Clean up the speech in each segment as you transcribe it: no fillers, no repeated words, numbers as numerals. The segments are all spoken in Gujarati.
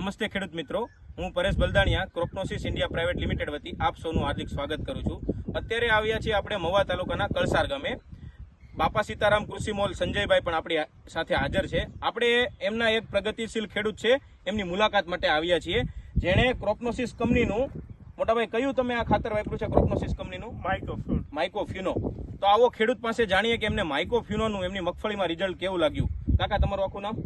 નમસ્તે ખેડૂત મિત્રો, હું Paresh Baldaniya Cropnosis India private limited વતી આપ સૌનું હાર્દિક સ્વાગત કરું છું. અત્યારે આવ્યા છીએ આપણે મહુવા તાલુકાના કળસાર ગામે. બાપા સીતારામ કૃષિ મોલ સંજયભાઈ પણ આપણી સાથે હાજર છે. આપણે એમના એક પ્રગતિશીલ ખેડૂત છે, એમની મુલાકાત માટે આવ્યા છીએ, જેણે ક્રોપનોસિસ કંપનીનું, મોટાભાઈ કયું તમે આ ખાતર વાપર્યું છે ક્રોપનોસિસ કંપનીનું? માઇક્રોફ્યુનો. તો આવો ખેડૂત પાસે જાણીએ કે એમને માઇક્રોફ્યુનોનું એમની મગફળીમાં રિઝલ્ટ કેવું લાગ્યું. કાકા, તમારું આખું નામ?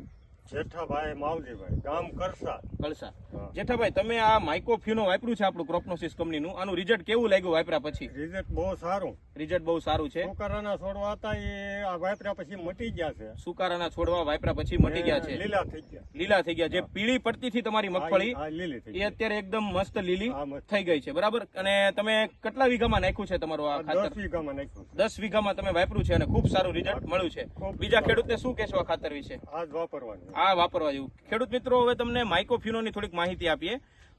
જેઠાભાઈ માવજીભાઈ, ગામ કળસાર. જેઠાભાઈ, તમે આ માઇક્રોફ્યુનો વાપર્યું છે આપણું ક્રોપનોસિસ કંપનીનું, આનું રિઝલ્ટ કેવું લાગ્યું વાપર્યા પછી? રિઝલ્ટ બહુ સારું. રિઝલ્ટ બહુ સારું છે. સુકારાના છોડવા હતા એ આ વાપર્યા પછી મટી ગયા છે. સુકારાના છોડવા વાપર્યા પછી મટી ગયા છે, લીલા થઈ ગયા. લીલા થઈ ગયા. જે પીળી પડતી હતી તમારી મગફળી લીલી થઈ એ અત્યારે એકદમ મસ્ત લીલી મસ્ત. થઈ ગઈ છે, બરાબર. અને તમે કેટલા વીઘામાં નાખ્યું છે તમારું આ ખાતર? 10 વીઘામાં નાખ્યું. 10 વીઘામાં તમે વાપર્યું છે અને ખૂબ સારું રિઝલ્ટ મળ્યું છે. બીજા ખેડૂતને શું કહેશો આ ખાતર વિશે? આ જ વાપરવાનું. આ વાપરવા જેવું. ખેડૂત મિત્રો, હવે તમને માઇક્રોફ્યુનોની થોડીક માહિતી આપીએ.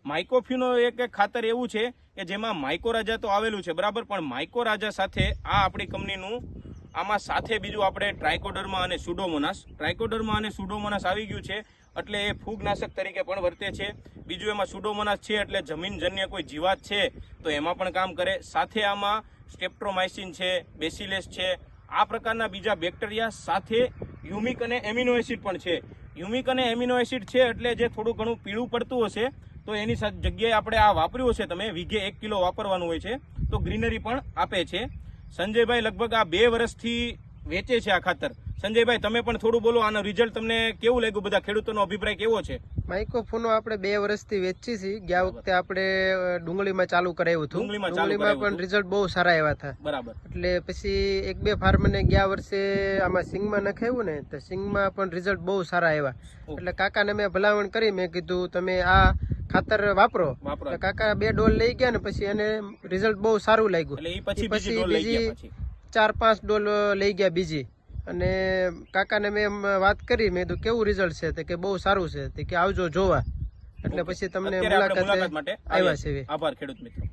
માઇક્રોફ્યુનો એક ખાતર એવું છે કે જેમાં માઇકોરાજા તો આવેલું છે, બરાબર, પણ માઇકોરાજા સાથે આ આપણી કંપનીનું આમાં સાથે બીજું આપણે ટ્રાઇકોડર્મા અને સુડોમોનાસ આવી ગયું છે, એટલે એ ફૂગનાશક તરીકે પણ વર્તે છે. બીજું એમાં સુડોમોનાસ છે એટલે જમીનજન્ય કોઈ જીવાત છે તો એમાં પણ કામ કરે. સાથે આમાં સ્ટેપ્ટ્રોમાઇસિન છે, બેસિલેસ છે, આ પ્રકારના બીજા બેક્ટેરિયા, સાથે હ્યુમિક અને એમિનો એસિડ પણ છે. હ્યુમિક અને એમિનો એસિડ છે એટલે જે થોડું ઘણું પીળું પડતું હશે તો એની જગ્યાએ આપણે આ વાપર્યું હશે, તમે વીઘે 1 કિલો વાપરવાનું હોય છે તો ગ્રીનરી પણ આપે છે. સંજયભાઈ લગભગ આ 2 વર્ષથી વેચે છે આ ખાતર. સંજયભાઈ, તમે પણ થોડું બોલો, આનો રિઝલ્ટ તમને કેવું લાગ્યું? બધા ખેડૂતોનો અભિપ્રાય કેવો છે? માઇક્રોફ્યુનો આપણે 2 વર્ષથી વેચી છીએ. ગયા વખતે આપણે ડુંગળીમાં ચાલુ કરાવ્યું હતું. ડુંગળીમાં પણ રિઝલ્ટ બહુ સારા આવ્યા હતા, બરાબર. એટલે પછી 1-2 ફાર્મને ગયા વર્ષે આમાં સિંગમાં નખાવ્યું ને, તો સિંગમાં પણ રિઝલ્ટ બહુ સારા આવ્યા. એટલે કાકાને મેં ભલામણ કરી, મેં કીધું તમે આ ખાતર વાપરો. કાકા 2 ડોલ લઈ ગયા ને પછી એને રિઝલ્ટ બહુ સારું લાગ્યું. પછી બીજી 4-5 ડોલ લઈ ગયા બીજી. અને કાકાને મેં વાત કરી, મેં કીધું કેવું રિઝલ્ટ છે? કે બહુ સારું છે, કે આવજો જોવા. એટલે પછી તમને મુલાકાત માટે આવ્યા છે. આભાર ખેડૂત મિત્રો.